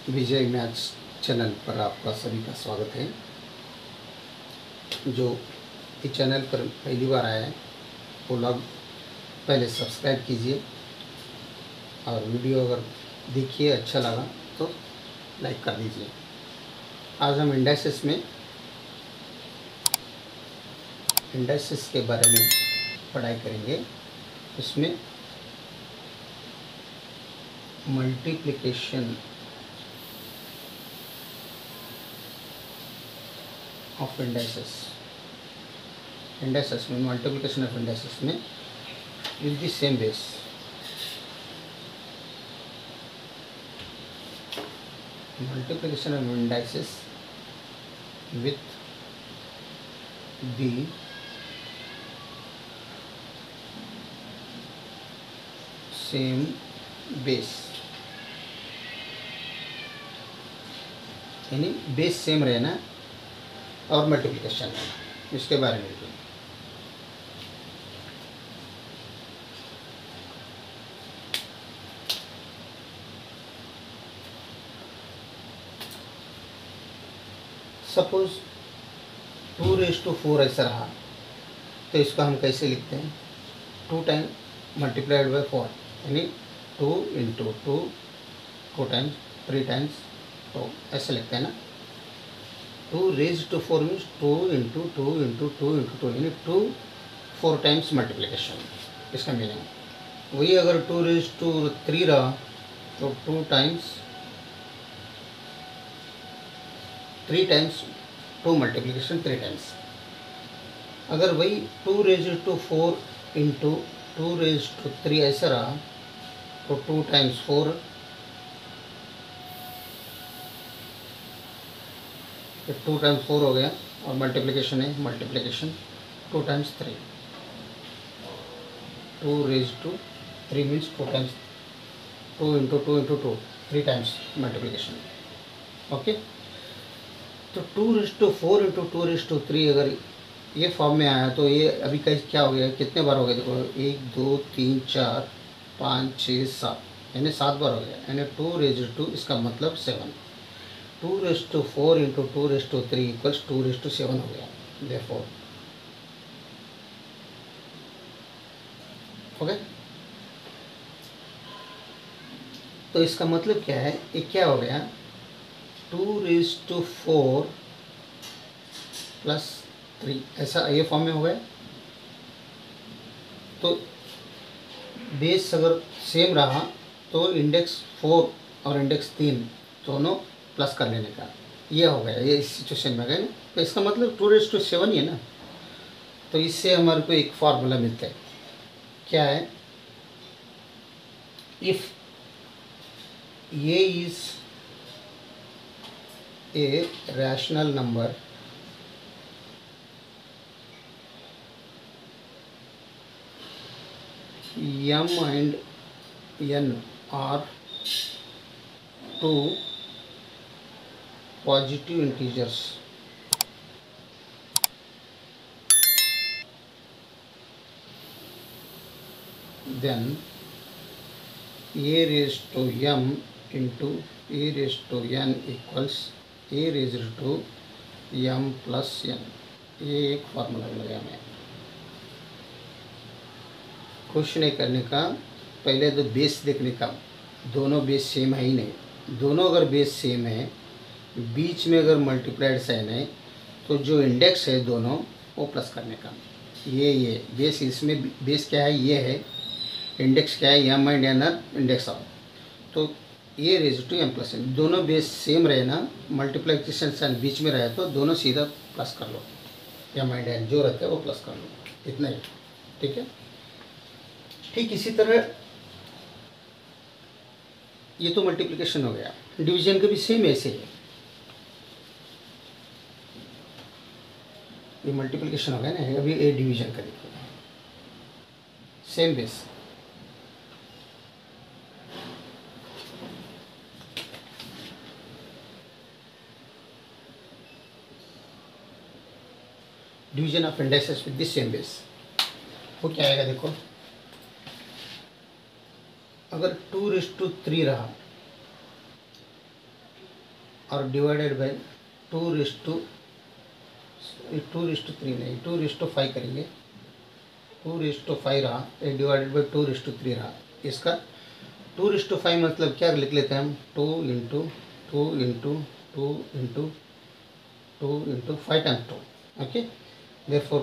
विजय maths channel पर आपका सभी का स्वागत है। जो इस चैनल पर पहली बार आया है वो लोग पहले सब्सक्राइब कीजिए और वीडियो अगर देखिए अच्छा लगा तो लाइक कर दीजिए। आज हम इंडाइसिस के बारे में पढ़ाई करेंगे। इसमें मल्टीप्लिकेशन ऑफ इंडाइसिस में मल्टीप्लिकेशन ऑफ इंडाइसिस में with the same base. Multiplication of indices with the same base, यानी बेस सेम रहना और मल्टीप्लिकेशन रहना, इसके बारे में भी। सपोज 2⁴ ऐसा रहा तो इसको हम कैसे लिखते हैं? 2 टाइम मल्टीप्लाइड बाय 4, यानी 2 × 2, 2 टाइम्स, 3 टाइम्स, तो ऐसे लिखते हैं ना। 2⁴ मीन्स 2 × 2 × 2 × 2, यानी 2 4 टाइम्स मल्टीप्लिकेशन, इसका मीनिंग। वही अगर 2⁵ रहा तो 2 टाइम्स 3 टाइम्स 2 मल्टीप्लिकेशन 3 टाइम्स। अगर वही 2⁴ × 2⁵ ऐसा रहा तो 2 टाइम्स 4, तो 2 टाइम्स 4 हो गया, और मल्टीप्लिकेशन है multiplication 2 times 3, 2⁵ means 2 times 2 × 2 × 2, 3 times multiplication. Okay, तो 2⁴ × 2⁵ अगर ये फॉर्म में आया तो ये अभी कैसे क्या हो गया, कितने बार हो गया? देखो 1 2 3 4 5 6 7, यानी 7 बार हो गया, यानी 2⁵ इसका मतलब 7। 2⁴ × 2⁵ इक्वल्स 2⁵7 हो गया। देयरफॉर ओके, तो इसका मतलब क्या है? ये क्या हो गया? 2⁴ + 3 ऐसा ये फॉर्म में हो गया। तो बेस अगर सेम रहा तो इंडेक्स 4 और इंडेक्स 3 दोनों प्लस कर लेने का, ये हो गया, ये इस सिचुएशन में गए ना। तो इसका मतलब 2⁵7 ही है ना। तो इससे हमारे को एक फार्मूला मिलता है, क्या है? If A is a rational number m and n are 2 positive integers, then a⁻m into a⁻n equals a⁻m + n। ये एक फार्मूला मिल गया हमें। कुछ नहीं करने का, पहले तो बेस देखने का, दोनों बेस सेम है ही नहीं। दोनों अगर बेस सेम है, बीच में अगर मल्टीप्लाइड साइन है, तो जो इंडेक्स है दोनों वो प्लस करने का। ये बेस, इसमें बेस क्या है? ये है। इंडेक्स क्या है? m and n are index of. तो a⁻m + n, दोनों बेस सेम रहे ना, मल्टीप्लिकेशन साइन बीच में रहे तो दोनों सीधा प्लस कर लो, m and n जो रहता है वो प्लस कर लो, इतना ही। ठीक है। ठीक इसी तरह ये तो मल्टीप्लिकेशन हो गया। डिवीजन का भी सेम ऐसे ही है। ये मल्टीप्लिकेशन हो गया ना, अभी ए डिवीजन का देखो, same base. Division of indices with the same base, वो क्या आएगा? देखो, अगर 2⁵ रहा और डिवाइडेड बाय 2:3 नहीं 2:5 करेंगे। 2:5 रहा, डिवाइडेड बाई 2:3 रहा। इसका 2:5 मतलब क्या लिख लेते हैं हम, 2 into 2 into 2 into 2 into 5 times 2। Okay, therefore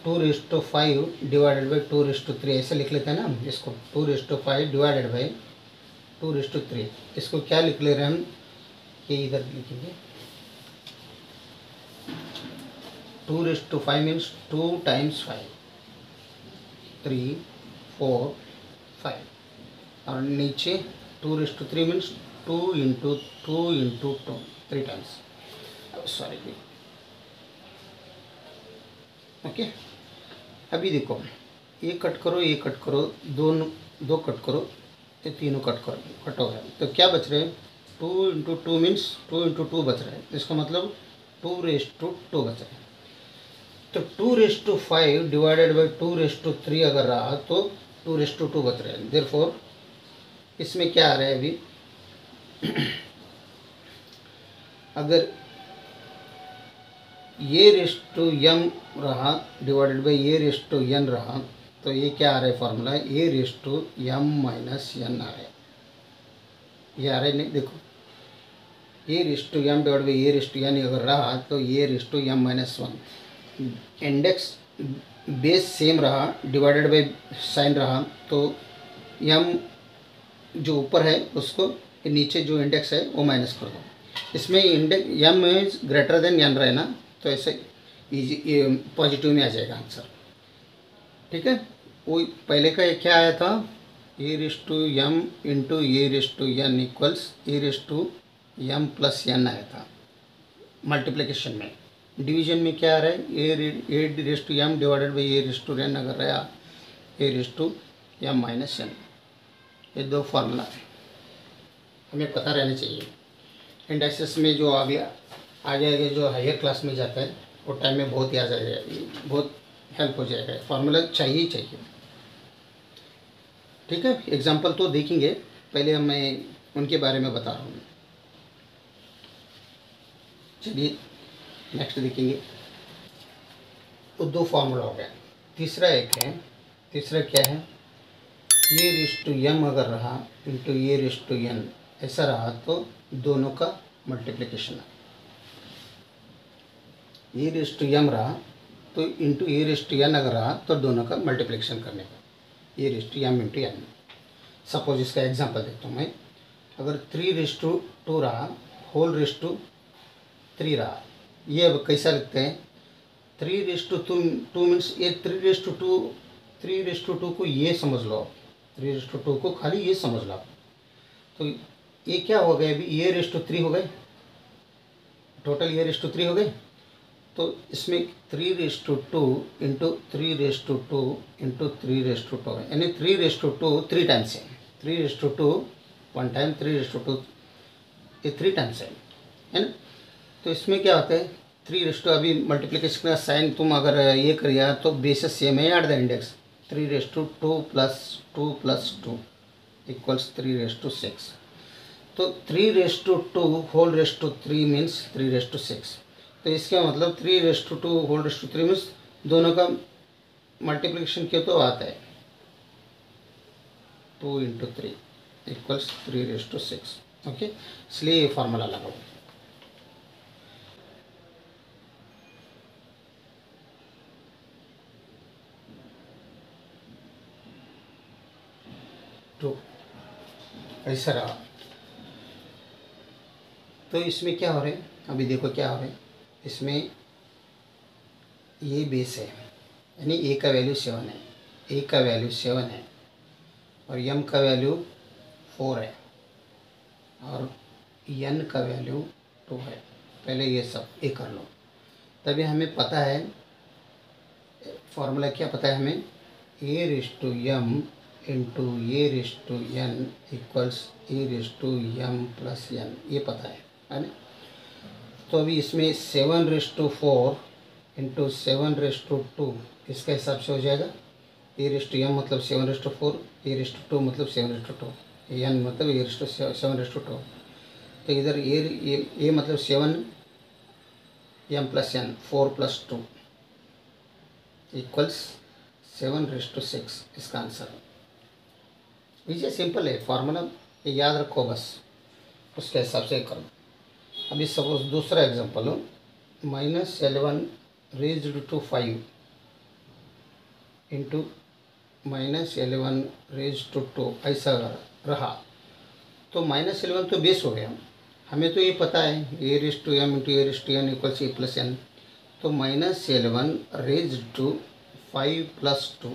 2:5 divided by 2:3 ऐसे लिख लेते हैं ना हम इसको। 2:5 डिवाइडेड बाई 2:3 इसको क्या लिख ले रहे हैं हम, ये इधर लिखेंगे। 2:5 मीन्स 2 टाइम्स 5, 3 4 5 और नीचे 2:3 means 2 into 2 into 2 3 times, sorry. Okay, अभी देखो ये कट करो, ये कट करो, दो कट करो, ये तीनों कट करो, कट हो गया। तो क्या बच रहे हैं, 2 इंटू 2 मीन्स 2 इंटू 2 बच रहा है। इसका मतलब 2:2 बच रहा है। तो 2:5 डिवाइडेड बाई 2:3 अगर रहा तो 2:2 बच रहा है। देयरफॉर इसमें क्या आ रहा है अभी अगर ये रेस्टो यम रहा डिवाइडेड बाई ये रेस्टो एन रहा तो ये क्या आ रहा है formula, a raise to m minus n आ रहा है। ये आ रहा है नहीं, देखो a raise to m divide by a raise to n अगर रहा तो ये raise to m minus 1। Index base same रहा डिवाइडेड बाई साइन रहा तो यम जो ऊपर है उसको नीचे जो इंडेक्स है वो माइनस कर दो। इसमें index m is greater than n रहे ना, तो ऐसे इजी पॉजिटिव में आ जाएगा आंसर। ठीक है, वो पहले का क्या आया था, a raise to m into a raise to n equals a raise to m plus n आया था मल्टीप्लिकेशन में। डिवीजन में क्या आ रहा है, a raise to m divided by a raise to n अगर रहा a raise to m minus n. ये दो फार्मूला हमें पता रहना चाहिए। इंडेक्सेस में जो आगे आगे जो हायर क्लास में जाता है वो टाइम में बहुत याद आ जाएगा, बहुत हेल्प हो जाएगा। फार्मूला चाहिए ही चाहिए। ठीक है, एग्जांपल तो देखेंगे, पहले मैं उनके बारे में बता रहा हूँ। चलिए नेक्स्ट देखेंगे। तो दो फार्मूला हो गया, तीसरा एक है, तीसरा क्या है, ये रेस टू यम अगर रहा इंटू ये रेस टू एन ऐसा रहा तो दोनों का मल्टीप्लिकेशन है। ये रेस टू यम रहा तो इंटू ये रेस टू एन अगर रहा तो दोनों का मल्टीप्लिकेशन करने का, ये raise to m into n. Suppose इसका एग्जांपल देता हूँ मैं, अगर 3:2 रहा होल रेस टू 3 रहा, ये अब कैसा लिखते हैं, 3:2 मीन्स ये 3:2 को ये समझ लो, 3:2 को खाली ये समझ लो। तो ये क्या हो गए अभी, ये रेस टू 3 हो गए, टोटल ये रेस टू 3 हो गए। तो इसमें 3:2 इंटू 3:2 इंटू 3:2 है, यानी 3:2 3 टाइम्स है। 3:2 1 टाइम, 3:2 ये 3 टाइम्स है ना। तो इसमें क्या होता है, 3:2 अभी मल्टीप्लिकेशन का साइन तुम अगर ये करिए तो बेसिस सेम है, add the index 3:2 plus 2 plus 2 equals 3:6। तो 3:2 होल रेस टू 3 मीन्स 3:6। तो इसका मतलब 3:2 होल रेस टू 3 मीन्स दोनों का मल्टीप्लिकेशन क्यों तो आता है 2 इंटू 3 इक्वल्स 3:6। ओके, इसलिए ये फार्मूला लगाओ। तो ऐसा रहा। तो इसमें क्या हो रहा है, अभी देखो क्या हो रहा है, इसमें ये बेस है, यानी ए का वैल्यू 7 है, ए का वैल्यू 7 है और यम का वैल्यू 4 है और एन का वैल्यू 2 है। पहले ये सब ए कर लो, तभी हमें पता है फॉर्मूला क्या पता है हमें, a raise to m into a raise to n equals a raise to m plus n, ये पता है ना। तो अभी इसमें 7:4 इंटू 7:2 इसका हिसाब से हो जाएगा, ए रेस टू एम मतलब 7:4, ए रेस टू 2 मतलब 7:2, एन मतलब ए रेस टू 7:2। तो इधर ए मतलब 7 m + n 4 + 2 इक्वल्स 7�6। इसका आंसर ये सिंपल है फॉर्मूला, ये याद रखो बस, उसके हिसाब से करो। अभी सपोज दूसरा एग्जांपल हो, -11 raised to 5 into -11 raised to 2 ऐसा रहा, तो -11 तो बेस हो गया, हमें तो ये पता है a raise to m into a raise to n equals a + n। तो -11 रेज्ड टू 5 + 2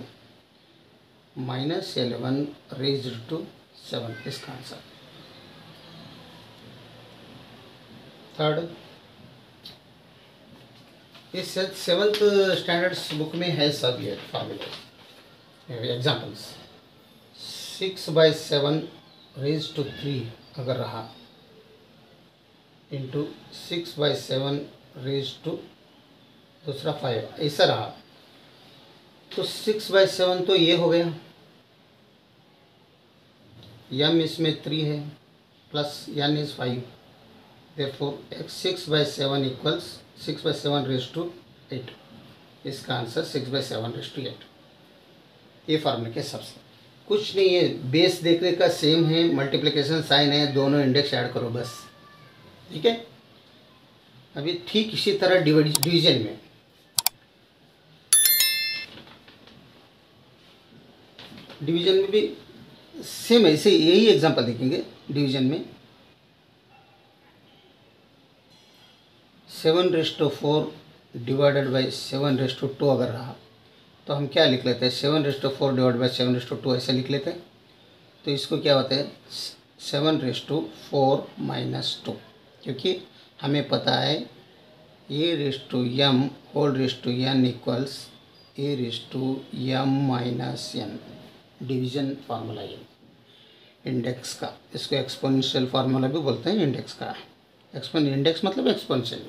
-11 रेज्ड टू 7 इसका आंसर। थर्ड, इस 7th स्टैंडर्ड्स बुक में है सब ये फॉर्मूले एग्जांपल्स। 6/7 रेज़ टू 3 अगर रहा इंटू 6/7 रेज़ टू दूसरा 5 ऐसा रहा, तो 6/7 तो ये हो गया, m इसमें 3 है plus n is 5, therefore 6/7 equals 6/7 raise to 8। इसका आंसर 6/7 रेज़ टू 8। ये फार्मूले के हिसाब से कुछ नहीं है, बेस देखने का सेम है, मल्टीप्लिकेशन साइन है, दोनों इंडेक्स ऐड करो बस, ठीक है। अभी ठीक इसी तरह डिवीजन में भी सेम ऐसे यही एग्जांपल देखेंगे। डिवीजन में 7/4 डिवाइडेड बाई 7/2 अगर रहा, तो हम क्या लिख लेते हैं, 7/4 डिवाइड बाई 7/2 ऐसे लिख लेते हैं। तो इसको क्या होता है 7/4 - 2, क्योंकि हमें पता है a⁻m whole raise to n equals a⁻m - n। Division formula ये इंडेक्स का, इसको एक्सपोनेंशियल फार्मूला भी बोलते हैं इंडेक्स का। इंडेक्स मतलब एक्सपोनेंशियल।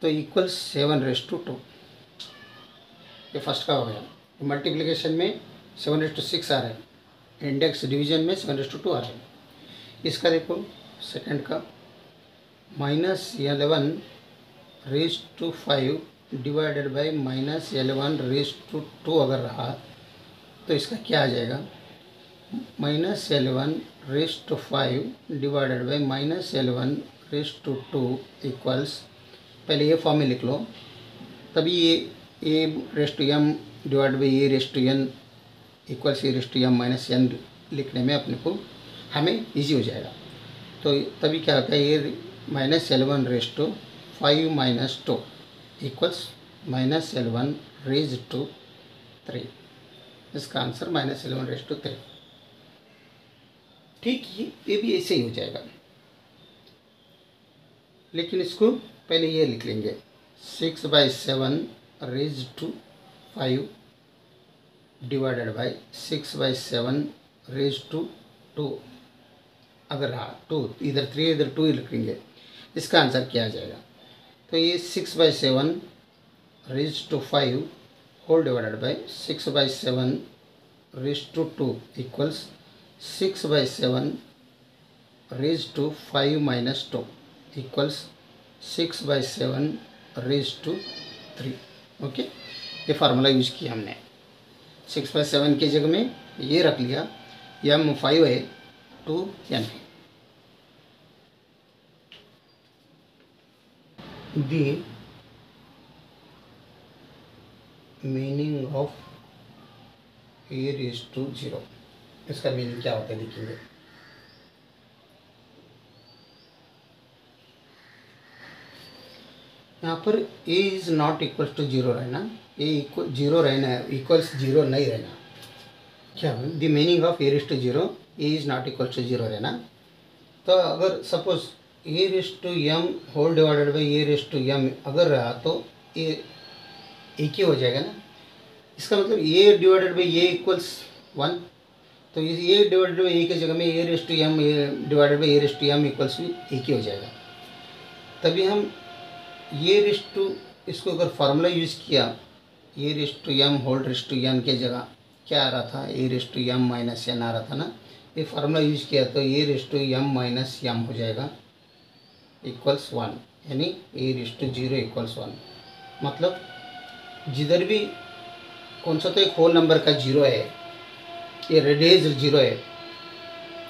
तो इक्वल्स 7/2। ये फर्स्ट का हो गया। मल्टीप्लिकेशन में 7/6 आ रहा है, इंडेक्स डिवीजन में 7/2 आ रहा है। इसका देखो सेकंड का -11 raise to 5 divided by -11 raise to 2 अगर रहा, तो इसका क्या आ जाएगा, -11 raise to 5 divided by -11 raise to 2 equals, पहले ये फॉर्म में लिख लो, तभी ये a⁻m divide by a⁻n equals a⁻m - n लिखने में अपने को हमें इजी हो जाएगा। तो तभी क्या होता है, ये -11 raise to 5 - 2 equals -11 raise to 3। इसका आंसर -11 रेज़ टू 3। ठीक, ये भी ऐसे ही हो जाएगा, लेकिन इसको पहले ये लिख लेंगे 6/7 raise to 5 divided by 6/7 raise to 2 अगर रहा, 2 इधर 3 इधर 2 ही लिखेंगे। इसका आंसर क्या आ जाएगा, तो ये 6/7 raise to 5 whole divided by 6/7 raise to 2 equals 6/7 raise to 5 - 2 equals 6/7 raise to 3। Okay, ये फार्मूला यूज किया हमने। 6/7 की जगह में ये रख लिया, m 5 है 2 n है। द मीनिंग ऑफ a⁻0, इसका मीनिंग क्या होता है देखेंगे। यहाँ पर a is not equal to 0 रहना, a इक्वल 0 रहना है, इक्वल्स 0 नहीं रहना। क्या the meaning of a⁻0 a is not equal to 0 रहना। तो अगर suppose a⁻m whole divided by a⁻m अगर रहा, तो a एक ही हो जाएगा ना। इसका मतलब a divided by a equals 1, तो ये a डिवाइडेड बाई a की जगह में a⁻m divided by a⁻m equals भी एक ही हो जाएगा। तभी हम इसको अगर फार्मूला यूज़ किया, a⁻m whole raise to n के जगह क्या आ रहा था, a⁻m - n आ रहा था ना। ये फार्मूला यूज किया तो a raise to m minus m हो जाएगा इक्वल्स 1, यानी ए रेस टू 0 इक्वल्स 1। मतलब जिधर भी कौन सा तो एक होल नंबर का 0 है, ये रेडियस 0 है,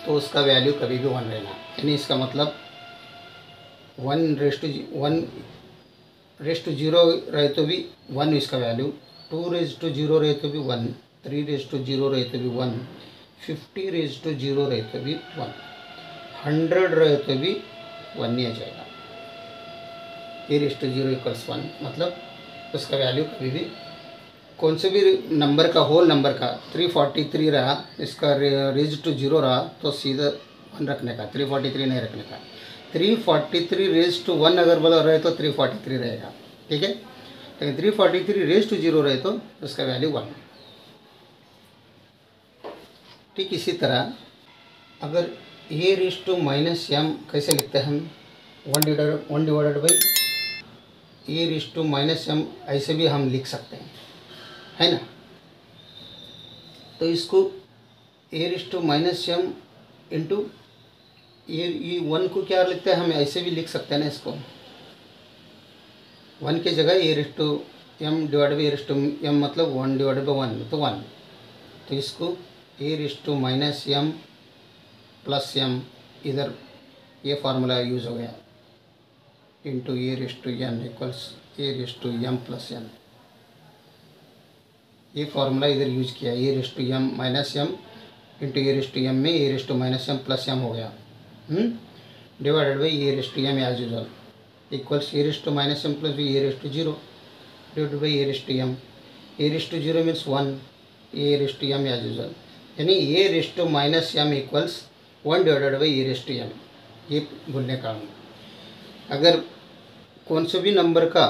तो उसका वैल्यू कभी भी 1 रहना, यानी इसका मतलब 1 रेस टू 0 रहे तो भी 1 इसका वैल्यू, 2 रेस टू 0 रहे तो भी 1, 3 रेस टू 0 रहे तो भी 1, 50 रेस टू 0 रहे तो भी 1, 100 रहे तो भी 1 ही आ जाएगा। ए रेस टू 0 इक्वल्स 1, मतलब उसका वैल्यू कभी भी कौन से भी नंबर का, होल नंबर का 343 रहा, इसका रेज टू 0 रहा तो सीधा 1 रखने का, 343 नहीं रखने का। 343 रेज टू 1 अगर बोला रहे तो 343 रहेगा, ठीक है। लेकिन 343 रेज टू 0 रहे तो उसका वैल्यू 1। ठीक इसी तरह अगर a raise to minus m कैसे लिखते हैं हम, 1 divided by a raise to minus m, ऐसे भी हम लिख सकते हैं, है ना। तो इसको a raise to minus m into ये 1 को क्या लिखते हैं हम, ऐसे भी लिख सकते हैं ना इसको, 1 की जगह a raise to m divide by a raise to m, मतलब 1 डिवाइड बाई 1 तो 1। तो इसको a raise to minus m plus m, इधर ये फार्मूला यूज हो गया, into a raise to n equals a raise to m plus n. ये formula इधर यूज किया, a raise to m minus m into a raise to m में a raise to minus m plus m हो गया, divided by a raise to m as usual equals a raise to minus m plus a raise to 0 divided by a raise to m. A raise to 0 means 1, a raise to m as usual, यानी a raise to minus m equals 1 divided by a raise to m. ये भूलने का, अगर कौन से भी number का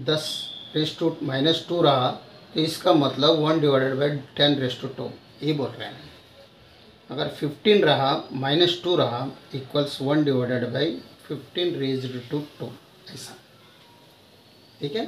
10 raise to minus 2 रहा तो इसका मतलब 1 डिवाइडेड बाई 10 रेज टू 2, ये बोल रहे हैं। अगर 15 रहा माइनस 2 रहा equals 1 divided by 15 raise to 2, ऐसा, ठीक है।